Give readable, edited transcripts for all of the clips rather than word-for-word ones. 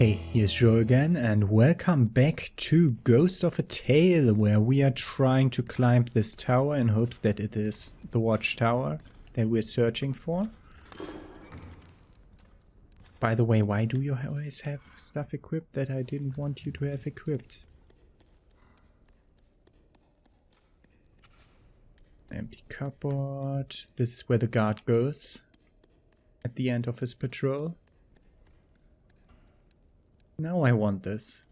Hey, here's Joe again, and welcome back to Ghost of a Tale, where we are trying to climb this tower in hopes that it is the watchtower that we're searching for. By the way, why do you always have stuff equipped that I didn't want you to have equipped? Empty cupboard. This is where the guard goes at the end of his patrol. Now I want this.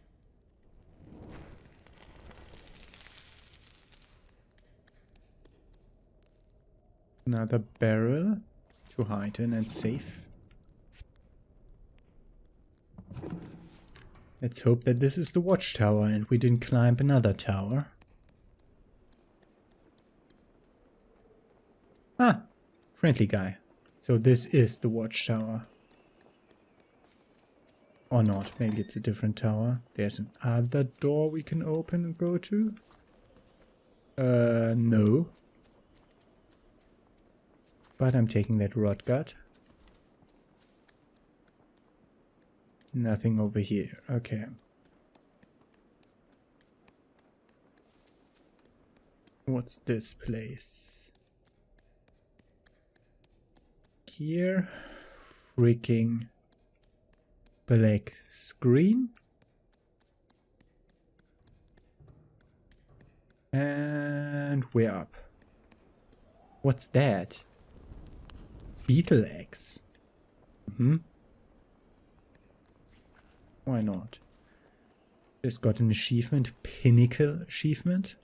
Another barrel to hide in and save. Let's hope that this is the watchtower and we didn't climb another tower. Ah, friendly guy. So this is the watchtower. Or not, maybe it's a different tower. There's another door we can open and go to. No. But I'm taking that rod gut. Nothing over here, okay. What's this place? Here, freaking black screen. And we're up. What's that? Beetle eggs. Why not? Just got an achievement, pinnacle achievement.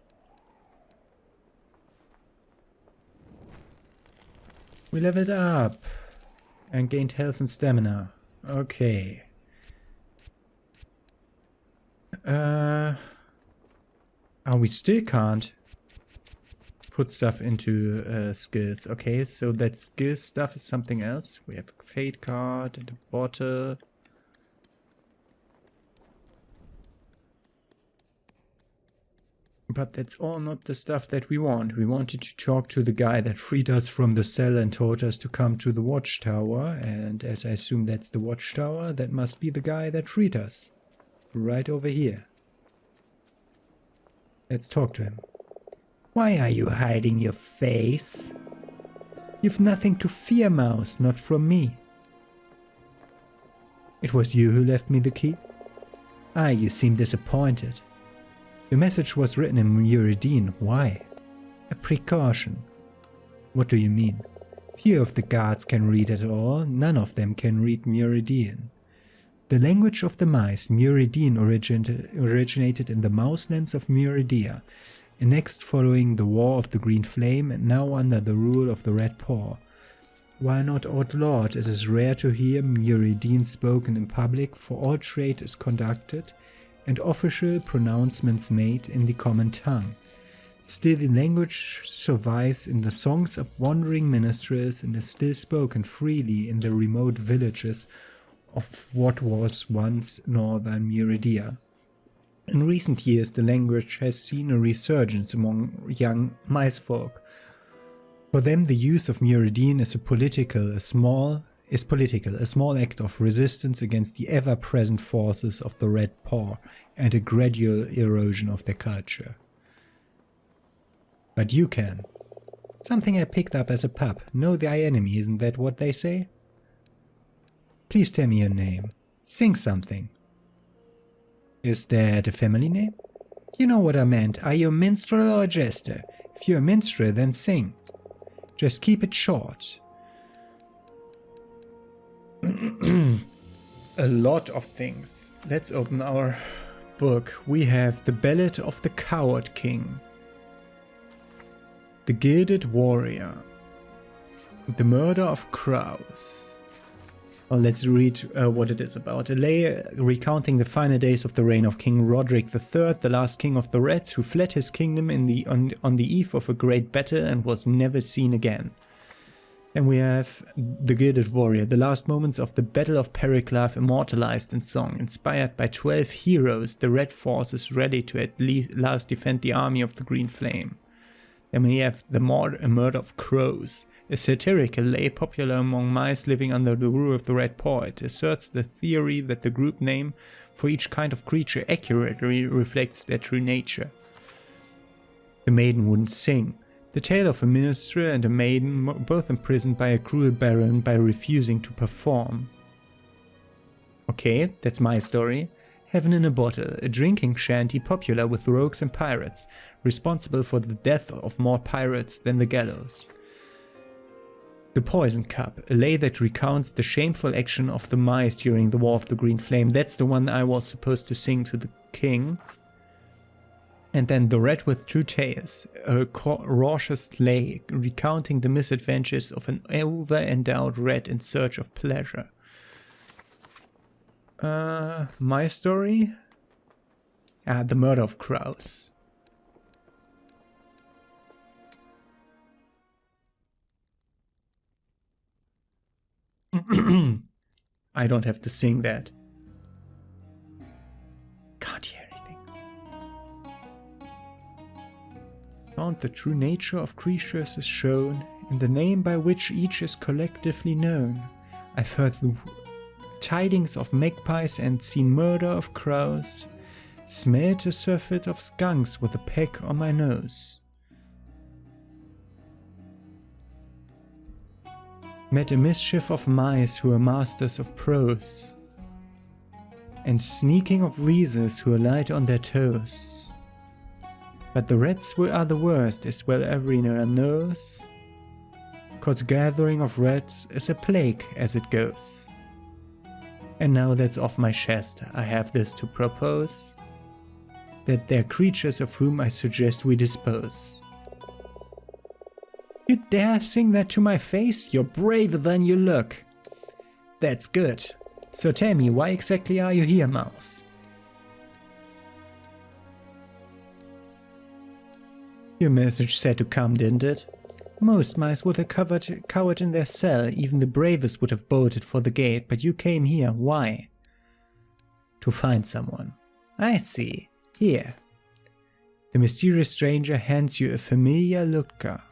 We leveled up and gained health and stamina. Okay. We still can't put stuff into skills. Okay, so that skill stuff is something else. We have a fate card and a bottle. But that's all not the stuff that we want. We wanted to talk to the guy that freed us from the cell and told us to come to the watchtower. And as I assume that's the watchtower, that must be the guy that freed us. Right over here. Let's talk to him. Why are you hiding your face? You've nothing to fear, mouse, not from me. It was you who left me the key? Ah, you seem disappointed. The message was written in Meridian. Why? A precaution. What do you mean? Few of the guards can read at all, none of them can read Meridian. The language of the mice, Meridian, originated in the mouselands of Meridia, annexed following the War of the Green Flame and now under the rule of the Red Paw. While not outlawed, it is rare to hear Meridian spoken in public, for all trade is conducted and official pronouncements made in the common tongue. Still, the language survives in the songs of wandering minstrels and is still spoken freely in the remote villages of what was once northern Meridia. In recent years, the language has seen a resurgence among young mice folk. For them, the use of Meridian is a small act of resistance against the ever-present forces of the Red Paw and a gradual erosion of their culture. But you can. Something I picked up as a pup. Know thy enemy, isn't that what they say? Please tell me your name. Sing something. Is that a family name? You know what I meant. Are you a minstrel or a jester? If you're a minstrel, then sing. Just keep it short. A lot of things. Let's open our book. We have the Ballad of the Coward King, the Gilded Warrior, the Murder of Crows. Well, let's read what it is about. A lay recounting the final days of the reign of King Roderick III, the last king of the Reds, who fled his kingdom on the eve of a great battle and was never seen again. Then we have the Gilded Warrior, the last moments of the Battle of Perilous immortalized in song. Inspired by 12 heroes, the Red forces ready to at last defend the army of the Green Flame. Then we have the Murder of Crows, A satirical lay popular among mice living under the rule of the Red Paw. It asserts the theory that the group name for each kind of creature accurately reflects their true nature. The maiden wouldn't sing. The tale of a minstrel and a maiden, both imprisoned by a cruel baron by refusing to perform. Okay, that's my story. Heaven in a Bottle, a drinking shanty popular with rogues and pirates, responsible for the death of more pirates than the gallows. The Poison Cup, a lay that recounts the shameful action of the mice during the War of the Green Flame. That's the one I was supposed to sing to the king. And then The Rat with Two Tails, a raucous lay recounting the misadventures of an over-endowed rat in search of pleasure. My story? The Murder of Crows. I don't have to sing that. Can't hear anything. Found the true nature of creatures is shown in the name by which each is collectively known. I've heard the tidings of magpies and seen murder of crows, smelled a surfeit of skunks with a peck on my nose. Met a mischief of mice who are masters of prose, and sneaking of weasels who are light on their toes. But the rats are the worst, as well everyone knows, 'cause gathering of rats is a plague as it goes. And now that's off my chest, I have this to propose, that they're creatures of whom I suggest we dispose. You dare sing that to my face? You're braver than you look. That's good. So tell me, why exactly are you here, mouse? Your message said to come, didn't it? Most mice would have cowered in their cell, even the bravest would have bolted for the gate, but you came here, why? To find someone. I see. Here. The mysterious stranger hands you a familiar Lutka.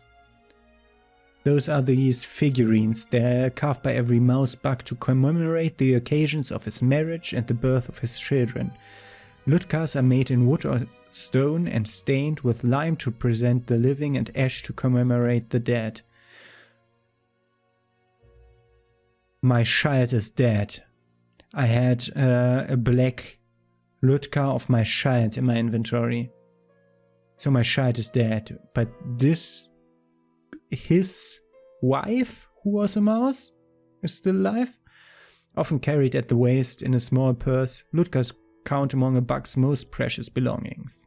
Those are these figurines. They're carved by every mouse bug to commemorate the occasions of his marriage and the birth of his children. Lutkas are made in wood or stone and stained with lime to present the living and ash to commemorate the dead. My child is dead. I had a black Lutka of my child in my inventory. So my child is dead. But his wife, who was a mouse, is still alive. Often carried at the waist in a small purse, Lutkas count among a bug's most precious belongings.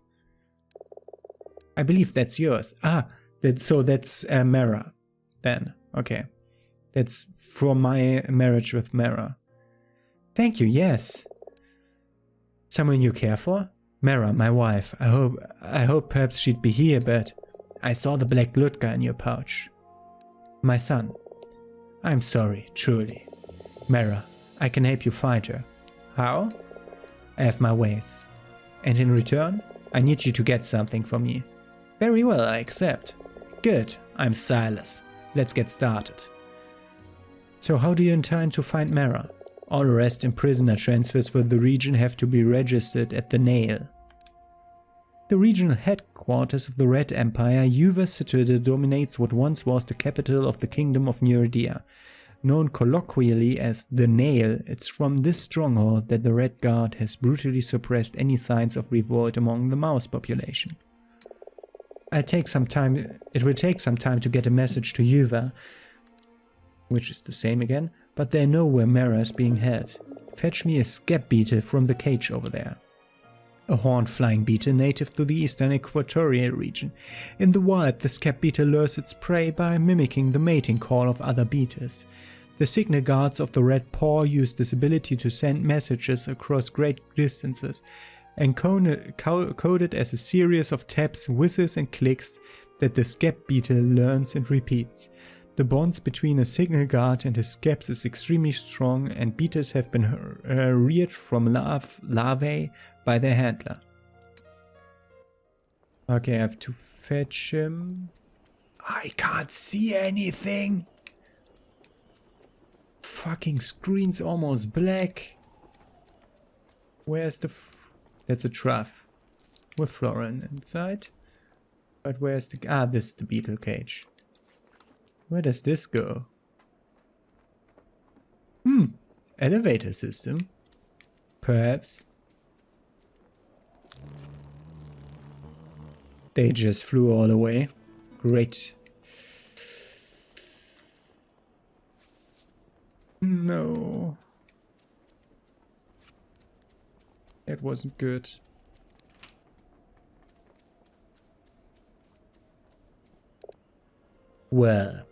I believe that's yours. That's Merra, then. Okay. That's from my marriage with Merra. Thank you, yes. Someone you care for? Merra, my wife. I hope perhaps she'd be here, but I saw the black Lutka in your pouch. My son. I'm sorry, truly. Merra, I can help you find her. How? I have my ways. And in return, I need you to get something for me. Very well, I accept. Good, I'm Silas. Let's get started. So how do you intend to find Merra? All arrest and prisoner transfers for the region have to be registered at the Nail. The regional headquarters of the Red Empire, Yuva Citadel dominates what once was the capital of the Kingdom of Neurodia. Known colloquially as the Nail, it's from this stronghold that the Red Guard has brutally suppressed any signs of revolt among the mouse population. It will take some time to get a message to Yuva, which is the same again, but they know where Merra is being held. Fetch me a skep beetle from the cage over there. A horned flying beetle native to the eastern equatorial region. In the wild, the skep beetle lures its prey by mimicking the mating call of other beetles. The signal guards of the Red Paw use this ability to send messages across great distances, and coded as a series of taps, whistles and clicks that the skep beetle learns and repeats. The bonds between a signal guard and his skeps is extremely strong, and beetles have been reared from larvae by their handler. Okay, I have to fetch him. I can't see anything. Fucking screen's almost black. Where's the... That's a trough. With Florin inside. But where's the... Ah, this is the beetle cage. Where does this go? Elevator system. Perhaps. They just flew all away. Great. No. That wasn't good. Well.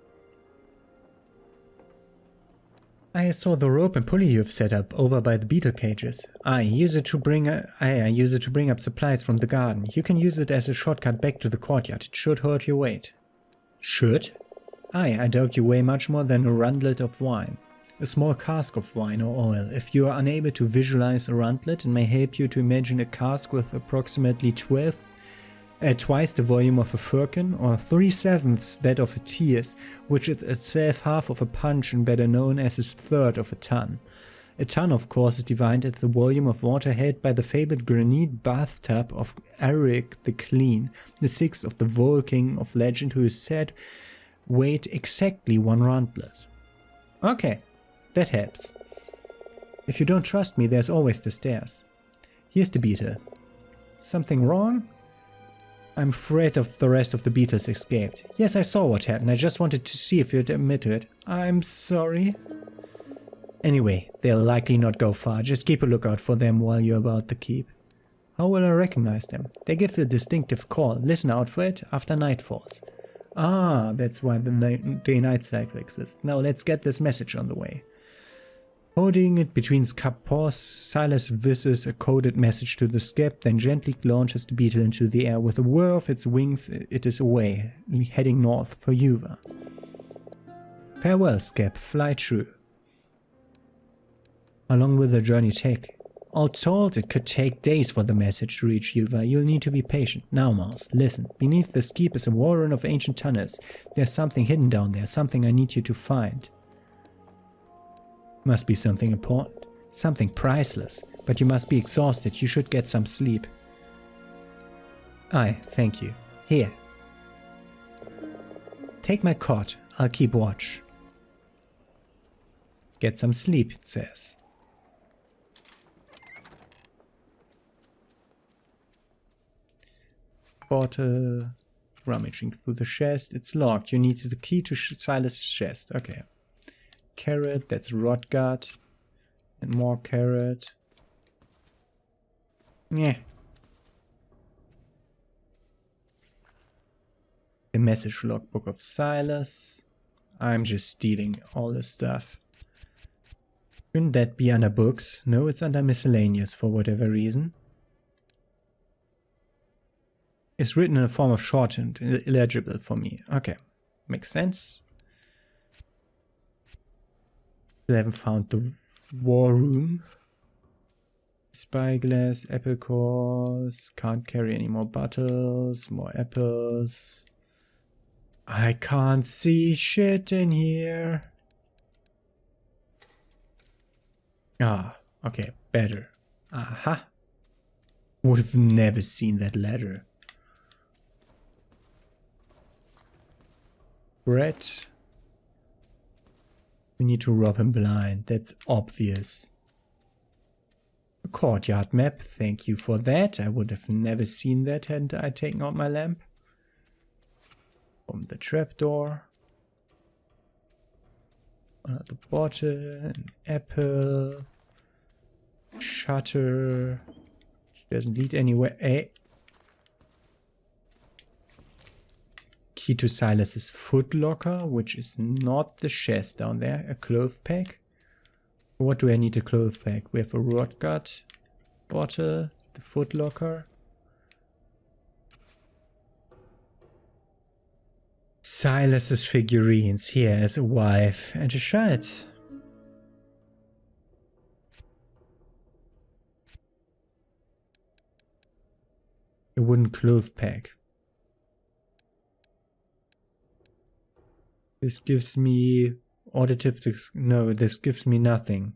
I saw the rope and pulley you've set up over by the beetle cages. I use it to bring up supplies from the garden. You can use it as a shortcut back to the courtyard. It should hold your weight. Should? I doubt you weigh much more than a rundlet of wine. A small cask of wine or oil. If you are unable to visualize a rundlet, it may help you to imagine a cask with approximately twice the volume of a firkin, or 3/7 that of a tierce, which is itself half of a punch and better known as a third of a ton. A ton, of course, is defined as the volume of water held by the fabled granite bathtub of Eric the Clean, the sixth of the Vole King of legend, who is said weighed exactly 1 rundlet. Okay, that helps. If you don't trust me, there's always the stairs. Here's the beetle. Something wrong? I'm afraid of the rest of the beetles escaped. Yes, I saw what happened. I just wanted to see if you'd admit to it. I'm sorry. Anyway, they'll likely not go far. Just keep a lookout for them while you're about the keep. How will I recognize them? They give a distinctive call. Listen out for it after night falls. Ah, that's why the day-night cycle exists. Now let's get this message on the way. Holding it between his cupped paws, Silas whistles a coded message to the skep, then gently launches the beetle into the air. With a whir of its wings, it is away, heading north for Yuva. Farewell, skep. Fly true. How long will the journey take? All told, it could take days for the message to reach Yuva. You'll need to be patient. Now, Mouse, listen. Beneath this keep is a warren of ancient tunnels. There's something hidden down there, something I need you to find. Must be something important, something priceless, but you must be exhausted. You should get some sleep. Aye, thank you. Here. Take my cot. I'll keep watch. Get some sleep, it says. Bottle. Rummaging through the chest. It's locked. You need the key to Silas' chest. Okay. Carrot, that's rotgut. And more carrot. Yeah. The message logbook of Silas. I'm just stealing all this stuff. Shouldn't that be under books? No, it's under miscellaneous for whatever reason. It's written in a form of shorthand, illegible for me. Okay, makes sense. Still haven't found the war room. Spyglass, apple cores, can't carry any more bottles, more apples. I can't see shit in here. Ah, okay, better. Aha. Would have never seen that ladder. Bread. We need to rob him blind, that's obvious. A courtyard map, thank you for that. I would have never seen that had I taken out my lamp. From the trapdoor. Another bottle, an apple. Shutter. Which doesn't lead anywhere. Key to Silas's foot locker, which is not the chest down there. A cloth pack. What do I need a cloth pack? We have a rotgut bottle, the foot locker. Silas's figurines. He has a wife and a child. A wooden cloth pack. This gives me auditive... No, this gives me nothing.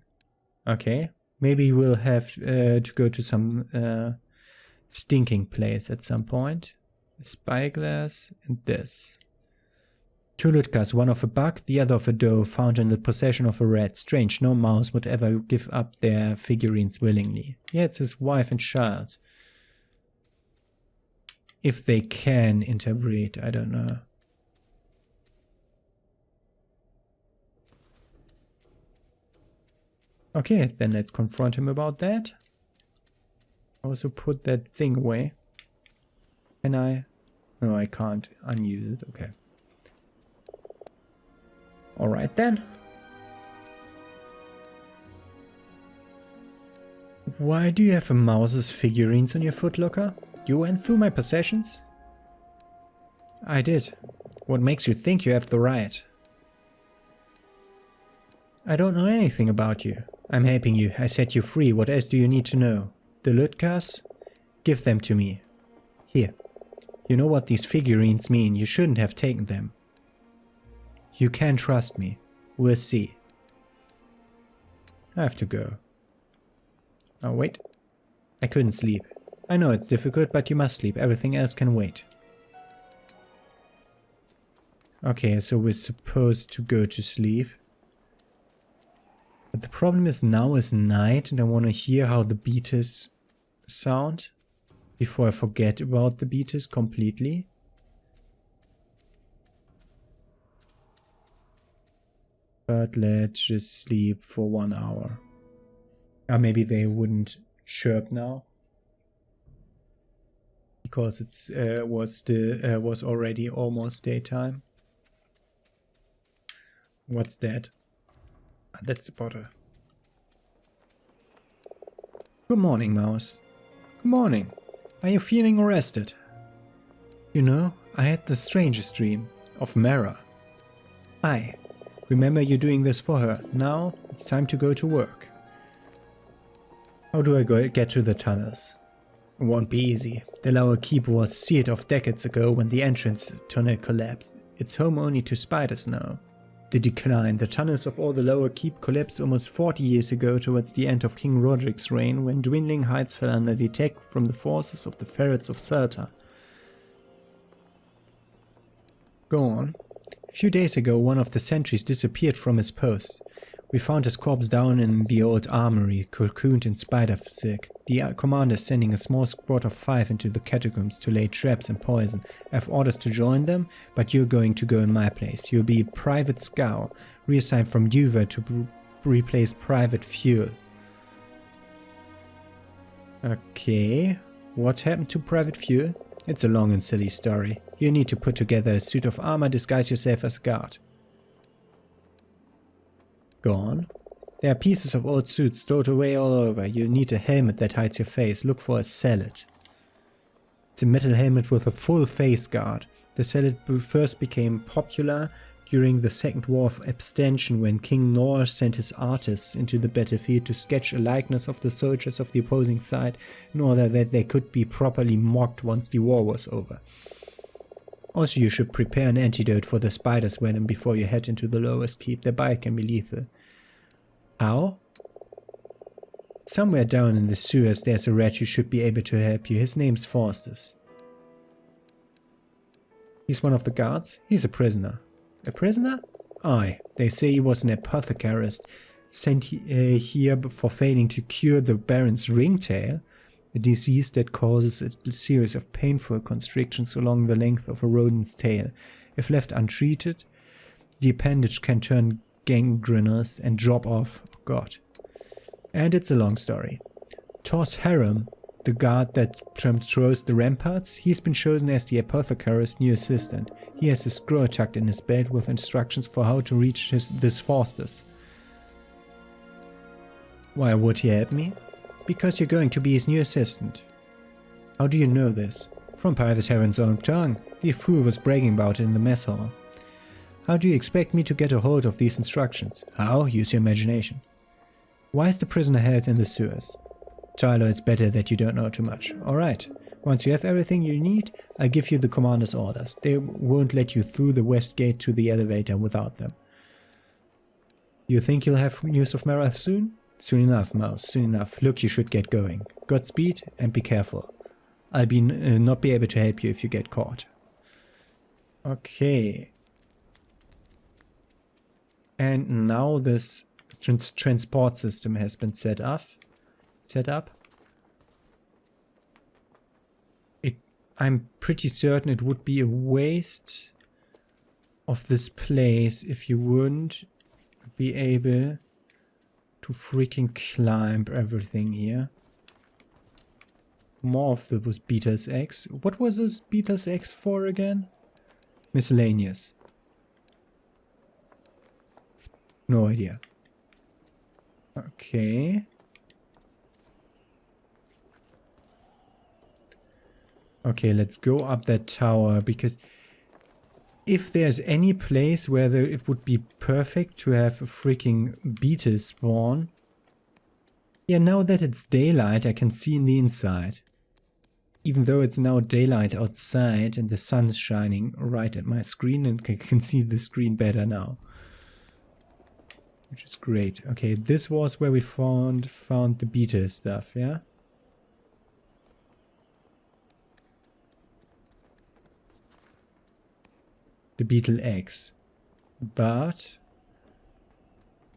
Okay. Maybe we'll have to go to some stinking place at some point. A spyglass and this. 2 Lutkas, one of a buck, the other of a doe, found in the possession of a rat. Strange, no mouse would ever give up their figurines willingly. Yeah, it's his wife and child. If they can interbreed, I don't know. Okay, then let's confront him about that. Also put that thing away. Can I? No, I can't unuse it. Okay. Alright then. Why do you have a mouse's figurines on your footlocker? You went through my possessions? I did. What makes you think you have the right? I don't know anything about you. I'm helping you. I set you free. What else do you need to know? The Lutkas? Give them to me. Here. You know what these figurines mean. You shouldn't have taken them. You can trust me. We'll see. I have to go. Oh, wait. I couldn't sleep. I know it's difficult, but you must sleep. Everything else can wait. Okay, so we're supposed to go to sleep. But the problem is now is night and I want to hear how the beaters sound before I forget about the beaters completely. But let's just sleep for 1 hour. Or maybe they wouldn't chirp now. Because it's was already almost daytime. What's that? That's the potter. Good morning, Mouse. Good morning. Are you feeling rested? You know, I had the strangest dream of Merra. Aye. Remember you doing this for her. Now it's time to go to work. How do I get to the tunnels? It won't be easy. The lower keep was sealed off decades ago when the entrance tunnel collapsed. It's home only to spiders now. The decline. The tunnels of all the lower keep collapsed almost 40 years ago towards the end of King Roderick's reign when Dwindling Heights fell under the attack from the forces of the ferrets of Celta. Go on. A few days ago, one of the sentries disappeared from his post. We found his corpse down in the old armory, cocooned in spider silk. The commander is sending a small squad of 5 into the catacombs to lay traps and poison. I have orders to join them, but you're going to go in my place. You'll be Private Scow, reassigned from Uva to replace Private Fuel. Okay, what happened to Private Fuel? It's a long and silly story. You need to put together a suit of armor, disguise yourself as a guard. Go on. There are pieces of old suits stored away all over. You need a helmet that hides your face. Look for a salad. It's a metal helmet with a full face guard. The salad first became popular during the Second War of Abstention when King Nor sent his artists into the battlefield to sketch a likeness of the soldiers of the opposing side in order that they could be properly mocked once the war was over. Also, you should prepare an antidote for the spider's venom before you head into the lowest keep. Their bite can be lethal. How? Somewhere down in the sewers there's a rat who should be able to help you. His name's Faustus. He's one of the guards? He's a prisoner. A prisoner? Aye. They say he was an apothecarist sent here for failing to cure the Baron's ringtail, a disease that causes a series of painful constrictions along the length of a rodent's tail. If left untreated, the appendage can turn gangrenous and drop off. Oh God. And it's a long story. Tos Harum, the guard that patrols the ramparts, he's been chosen as the apothecarist's new assistant. He has a scroll tucked in his belt with instructions for how to reach this Faustus. Why would he help me? Because you're going to be his new assistant. How do you know this? From Private Heron's own tongue. The fool was bragging about it in the mess hall. How do you expect me to get a hold of these instructions? How? Use your imagination. Why is the prisoner held in the sewers? Tilo, it's better that you don't know too much. Alright. Once you have everything you need, I'll give you the commander's orders. They won't let you through the west gate to the elevator without them. You think you'll have news of Merra soon? Soon enough, Mouse, soon enough. Look, you should get going. Godspeed, and be careful. I'll not be able to help you if you get caught. Okay. And now this transport system has been set up. I'm pretty certain it would be a waste of this place if you wouldn't be able to freaking climb everything here. More of those Beater's eggs. What was this Beater's eggs for again? Miscellaneous. No idea. Okay. Okay, let's go up that tower, because if there's any place where it would be perfect to have a freaking beetle spawn. Yeah, now that it's daylight, I can see in the inside. Even though it's now daylight outside and the sun's shining right at my screen, and I can see the screen better now. Which is great. Okay, this was where we found the beetle stuff, yeah? The beetle eggs. But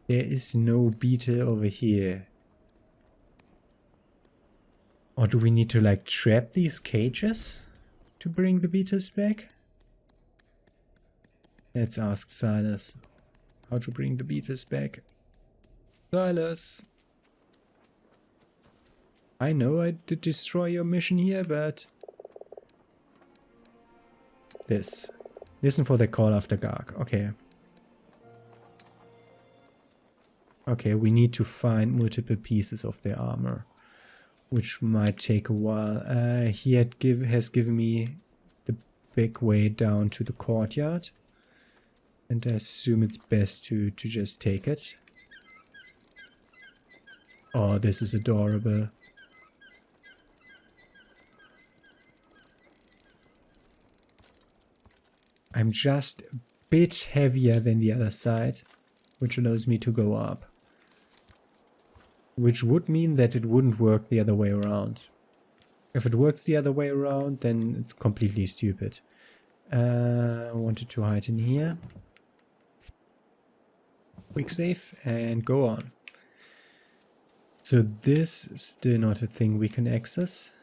there is no beetle over here. Or do we need to like trap these cages to bring the beetles back? Let's ask Silas how to bring the beetles back. Silas! I know I did destroy your mission here, but... this. Listen for the call after dark. Okay. Okay, we need to find multiple pieces of their armor, which might take a while. He has given me the big way down to the courtyard, and I assume it's best to just take it. Oh, this is adorable. I'm just a bit heavier than the other side, which allows me to go up. Which would mean that it wouldn't work the other way around. If it works the other way around, then it's completely stupid. I wanted to hide in here. Quick save and go on. So this is still not a thing we can access.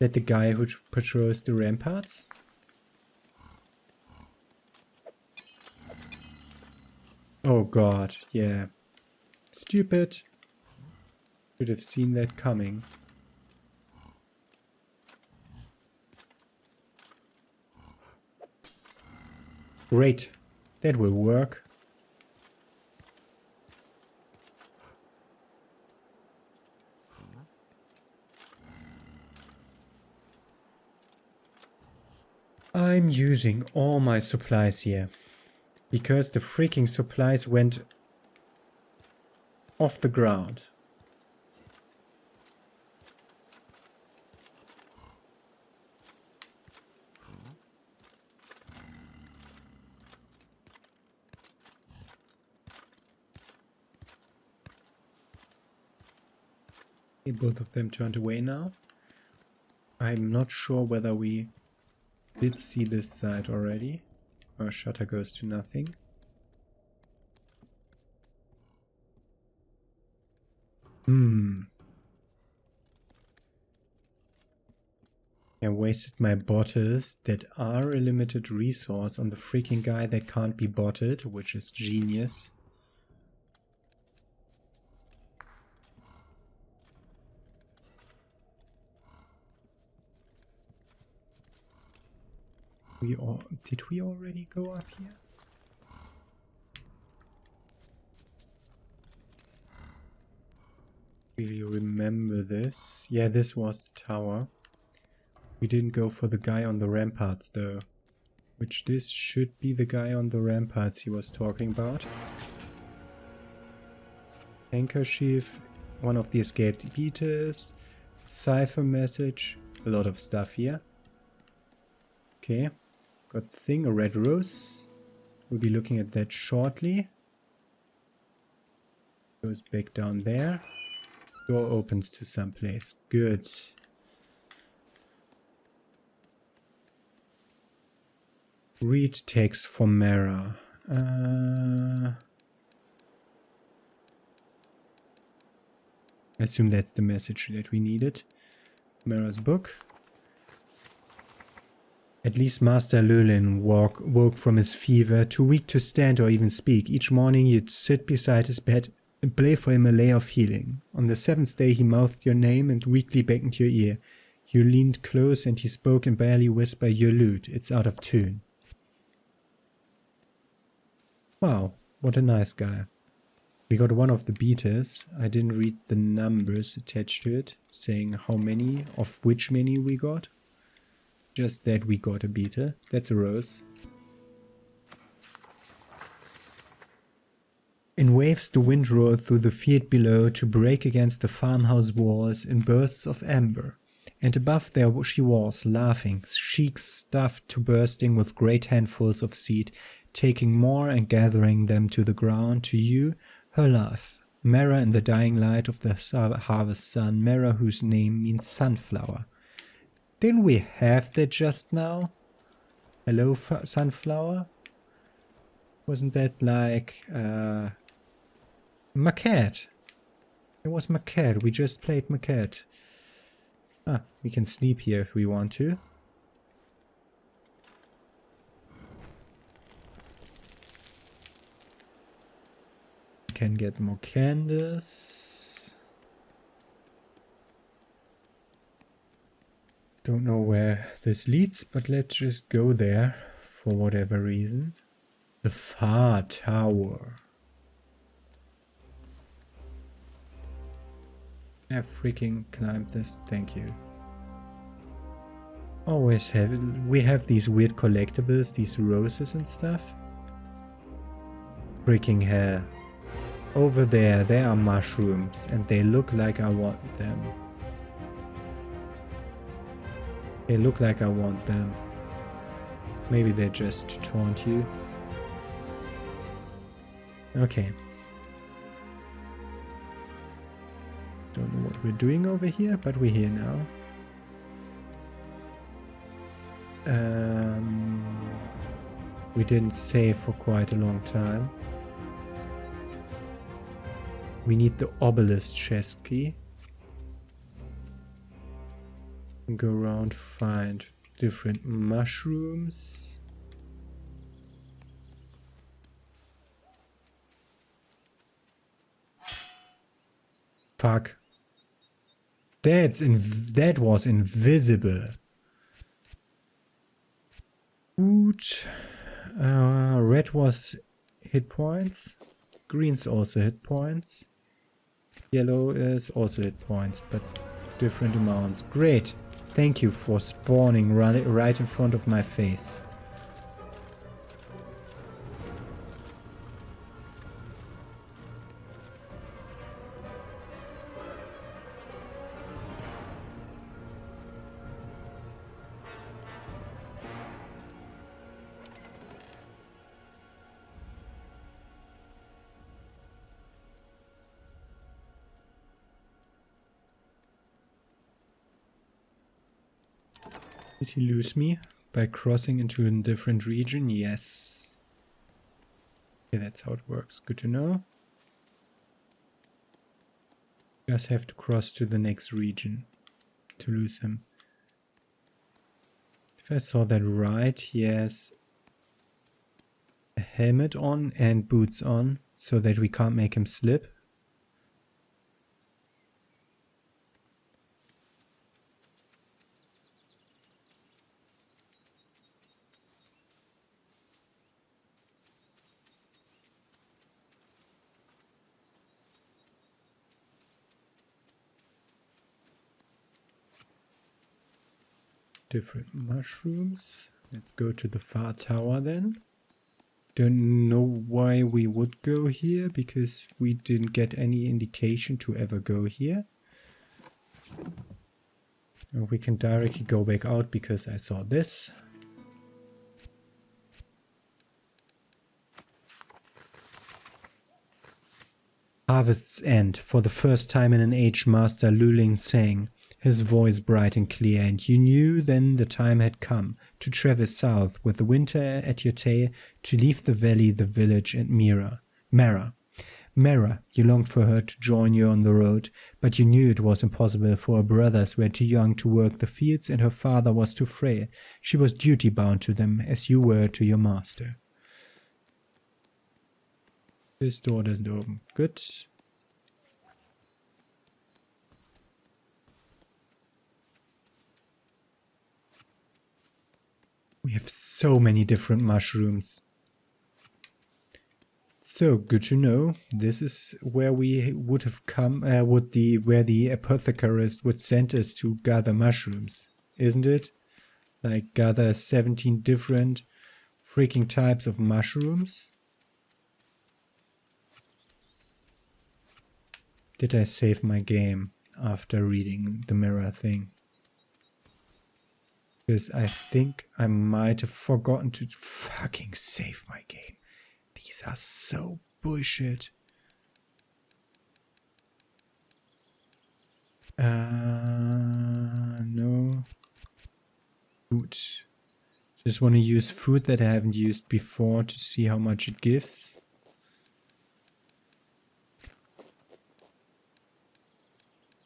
That the guy who patrols the ramparts? Oh god, yeah. Stupid. Should have seen that coming. Great. That will work. I'm using all my supplies here, because the freaking supplies went off the ground. Okay, both of them turned away now. I'm not sure whether we did see this side already. Our shutter goes to nothing. I wasted my bottles that are a limited resource on the freaking guy that can't be bottled, which is genius. Did we already go up here? Really remember this. Yeah, this was the tower. We didn't go for the guy on the ramparts though. Which this should be the guy on the ramparts he was talking about. Handkerchief, one of the escaped beaters, cipher message, a lot of stuff here. Okay, got the thing, a red rose. We'll be looking at that shortly. Goes back down there. Door opens to some place. Good. Read text from Merra. I assume that's the message that we needed. Merra's book. At least Master Llewellyn woke from his fever, too weak to stand or even speak. Each morning you'd sit beside his bed and play for him a lay of healing. On the 7th day he mouthed your name and weakly beckoned your ear. You leaned close and he spoke in barely whisper, "Your lute, it's out of tune." Wow, what a nice guy. We got one of the beaters. I didn't read the numbers attached to it, saying how many, of which many we got. Just that we got a beater. That's a rose. In waves the wind roared through the field below to break against the farmhouse walls in bursts of amber. And above there she was, laughing, cheeks stuffed to bursting with great handfuls of seed, taking more and gathering them to the ground, to you, her love. Merra in the dying light of the harvest sun, Merra whose name means sunflower. Didn't we have that just now? Hello, sunflower? Wasn't that like, Maquette? It was Maquette, we just played Maquette. Ah, we can sleep here if we want to. Can get more candles. Don't know where this leads, but let's just go there for whatever reason. The far tower. I've freaking climbed this, thank you. Always we have these weird collectibles, these roses and stuff. Freaking hell. Over there are mushrooms and they look like I want them. They look like I want them. Maybe they're just to taunt you. Okay. Don't know what we're doing over here, but we're here now. We didn't save for quite a long time. We need the obelisk chest key. Go around, find different mushrooms. Fuck. That was invisible. Food. Red was hit points. Green's also hit points. Yellow is also hit points, but different amounts. Great. Thank you for spawning right in front of my face. Did he lose me by crossing into a different region? Yes. Okay, that's how it works. Good to know. You guys have to cross to the next region to lose him. If I saw that right, he has a helmet on and boots on so that we can't make him slip. Different mushrooms. Let's go to the far tower then. Don't know why we would go here, because we didn't get any indication to ever go here. We can directly go back out because I saw this. Harvest's End. For the first time in an age, Master Luling sang, his voice bright and clear, and you knew then the time had come to traverse south with the winter at your tail, to leave the valley, the village, and Merra. Merra, you longed for her to join you on the road, but you knew it was impossible, for her brothers were too young to work the fields and her father was too frail. She was duty-bound to them, as you were to your master. This door doesn't open. Good. We have so many different mushrooms. So good to know. This is where we would have come, where the apothecarist would send us to gather mushrooms, isn't it? Like gather 17 different freaking types of mushrooms. Did I save my game after reading the Merra thing? Because I think I might have forgotten to fucking save my game. These are so bullshit. No. Food. Just want to use food that I haven't used before to see how much it gives.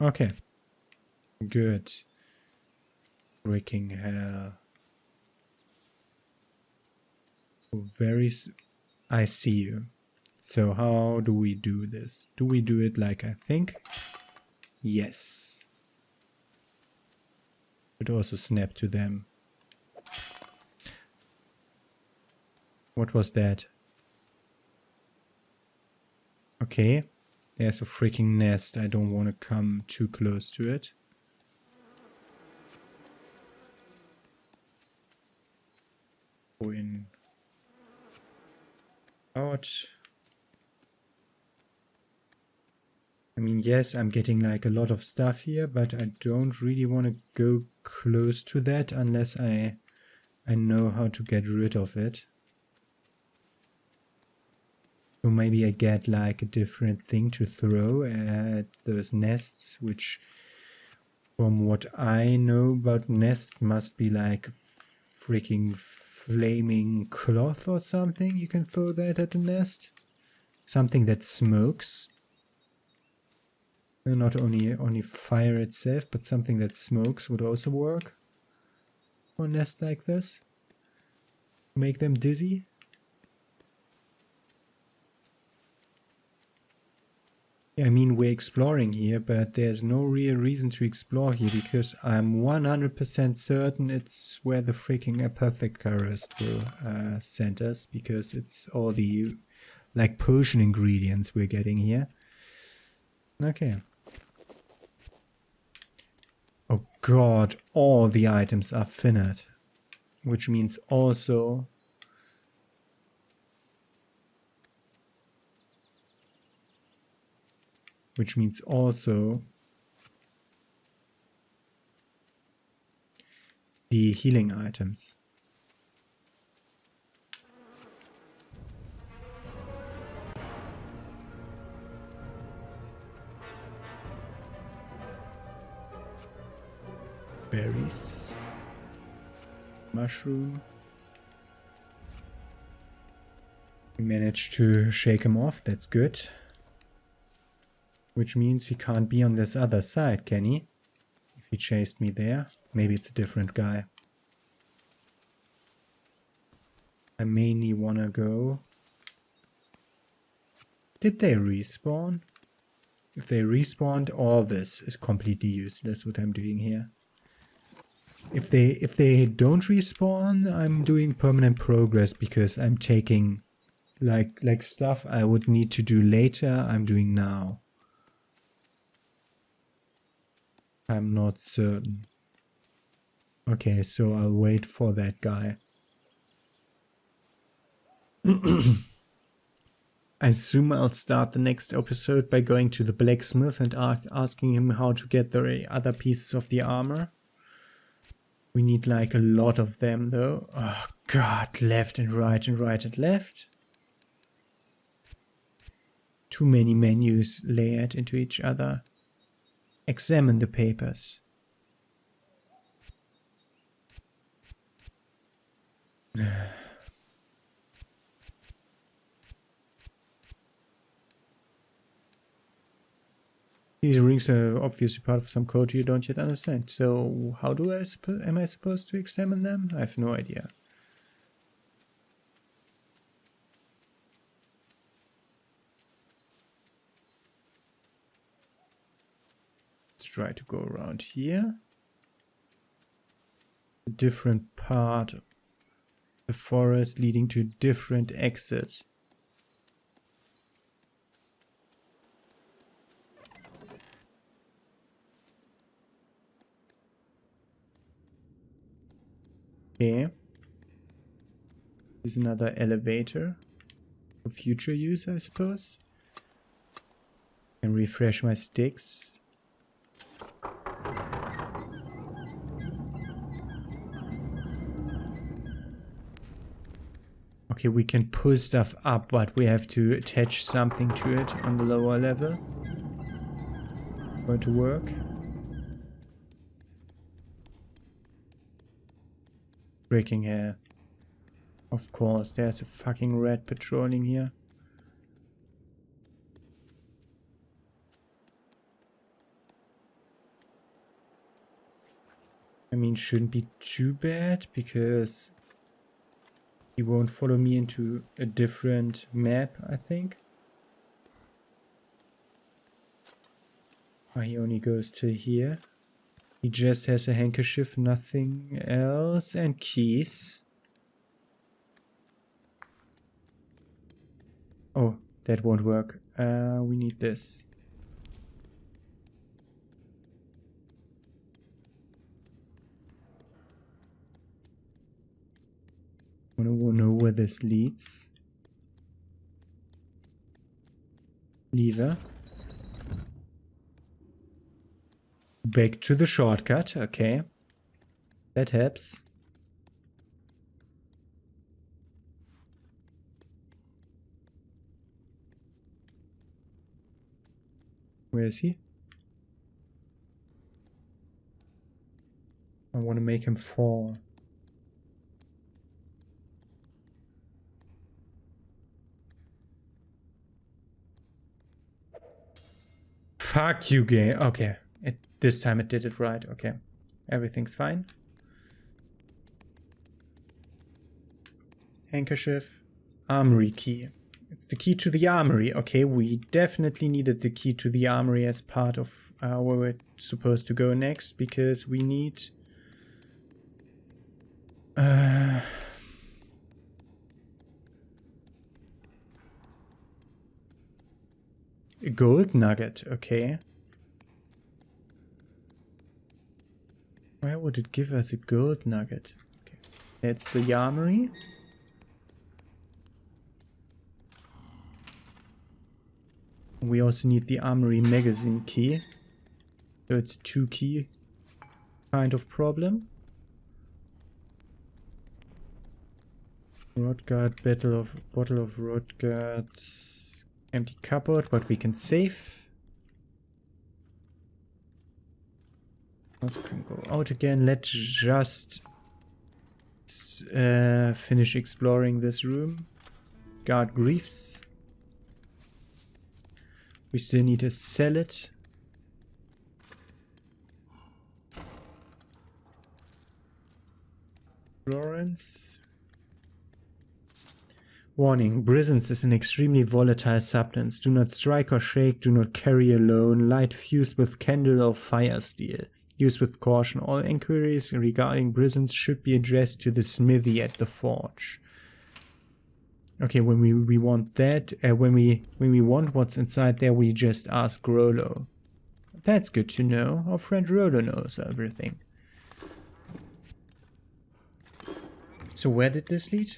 Okay. Good. Freaking hell. I see you. So how do we do this? Do we do it like I think? Yes. But also snap to them. What was that? Okay. There's a freaking nest. I don't want to come too close to it. Go in. Out. I mean, yes, I'm getting like a lot of stuff here, but I don't really want to go close to that unless I know how to get rid of it. So maybe I get like a different thing to throw at those nests, which from what I know about nests must be like freaking flaming cloth or something. You can throw that at the nest. Something that smokes. Not only fire itself, but something that smokes would also work for a nest like this. Make them dizzy. I mean, we're exploring here, but there's no real reason to explore here because I'm 100% certain it's where the freaking apothecarist will send us, because it's all the like potion ingredients we're getting here. Okay. Oh god, all the items are finite, which means also the healing items. Berries. Mushroom. We managed to shake him off, that's good. Which means he can't be on this other side, can he? If he chased me there. Maybe it's a different guy. I mainly wanna go... Did they respawn? If they respawned, all this is completely useless what I'm doing here. If they don't respawn, I'm doing permanent progress because I'm taking like stuff I would need to do later, I'm doing now. I'm not certain. Okay, so I'll wait for that guy. I assume I'll start the next episode by going to the blacksmith and asking him how to get the other pieces of the armor. We need like a lot of them though. Oh god, left and right and right and left. Too many menus layered into each other. Examine the papers. These rings are obviously part of some code you don't yet understand. So how do am I supposed to examine them? I have no idea. Let's try to go around here. A different part of the forest leading to different exits. Okay. This is another elevator for future use, I suppose. And refresh my sticks. Okay, we can pull stuff up, but we have to attach something to it on the lower level for it to work. Breaking hair. Of course, there's a fucking rat patrolling here. I mean, shouldn't be too bad because he won't follow me into a different map, I think. Oh, he only goes to here. He just has a handkerchief, nothing else, and keys. Oh, that won't work. We need this. I want to know where this leads. Lever. Back to the shortcut, okay. That helps. Where is he? I want to make him fall. Fuck you, game. Okay. This time it did it right. Okay. Everything's fine. Handkerchief. Armory key. It's the key to the armory. Okay, we definitely needed the key to the armory as part of where we're supposed to go next, because we need a gold nugget. Okay. Where would it give us a gold nugget? Okay. That's the armory. We also need the armory magazine key. So it's a 2-key kind of problem. Rodguard, bottle of Rodguard, empty cupboard, but we can save. Also can go out again. Let's just finish exploring this room. Guard griefs. We still need a salad. Florence. Warning, brisance is an extremely volatile substance. Do not strike or shake, do not carry alone. Light fused with candle or fire steel. Use with caution. All inquiries regarding brisance should be addressed to the smithy at the forge. Okay, when we want that, when we want what's inside there, we just ask Rollo. That's good to know. Our friend Rollo knows everything. So where did this lead?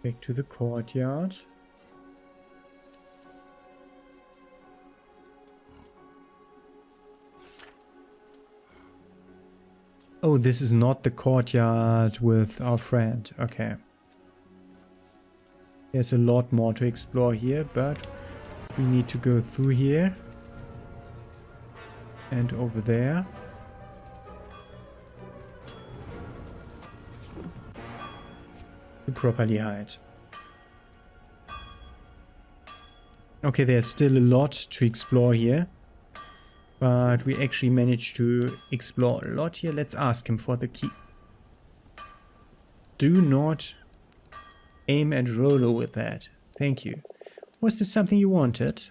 Back to the courtyard. Oh, this is not the courtyard with our friend. Okay. There's a lot more to explore here, but we need to go through here. And over there. To properly hide. Okay, there's still a lot to explore here. But we actually managed to explore a lot here. Let's ask him for the key. Do not aim at Rolo with that. Thank you. Was this something you wanted?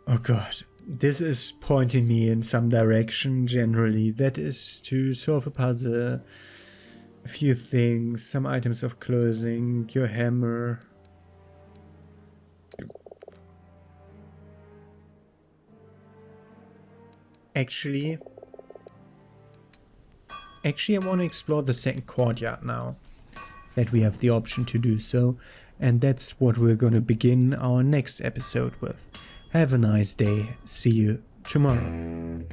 Oh god. This is pointing me in some direction generally. That is to solve a puzzle. A few things, some items of clothing, your hammer. Actually, I want to explore the second courtyard now that we have the option to do so. And that's what we're going to begin our next episode with. Have a nice day. See you tomorrow.